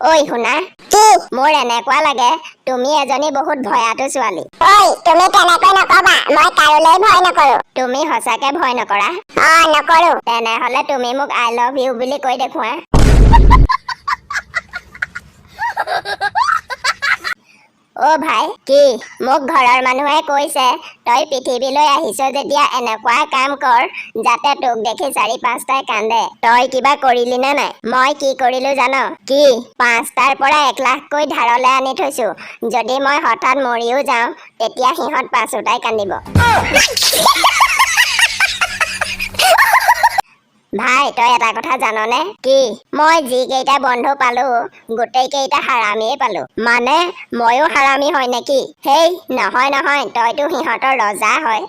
ঐ শুনা কি মোৰ এনেকুৱা লাগে তুমি এজনী বহুত ভয়াতু ছোৱালী ঐ তুমি তেনেকৈ নকবা মই কাৰোলৈ ভয় নকৰো তুমি সঁচাকে ভয় নকৰা নকৰো তেনেহলে তুমি মোক আই লাভ ইউ বুলি কৈ দেখুৱা অ ভাই কি মোক ঘৰৰ মানুহে কৈছে তই পৃথিৱীলৈ আহিছ যেতিয়া এনেকুৱা কাম কৰ যাতে তোক দেখি 4-5টাই কান্দে তই কিবা কৰিলি নে নাই মই কি কৰিলো জানো কি 5টাৰ পৰা 1 লাখকৈ ধাৰলৈ আনি থৈছো যদি মই হঠাৎ মৰিও যাওঁ তেতিয়া সিহঁত 5টাই কান্দিব ভাই তই এটা কথা জাননে কি মই যি কেইটা বন্ধু পালো গোটেই কেইটা হাৰামিয়ে পালো মানে ময়ো হাৰামি হয় নেকি হেই নহয় নহয় তইতো সিহঁতৰ ৰজা হয়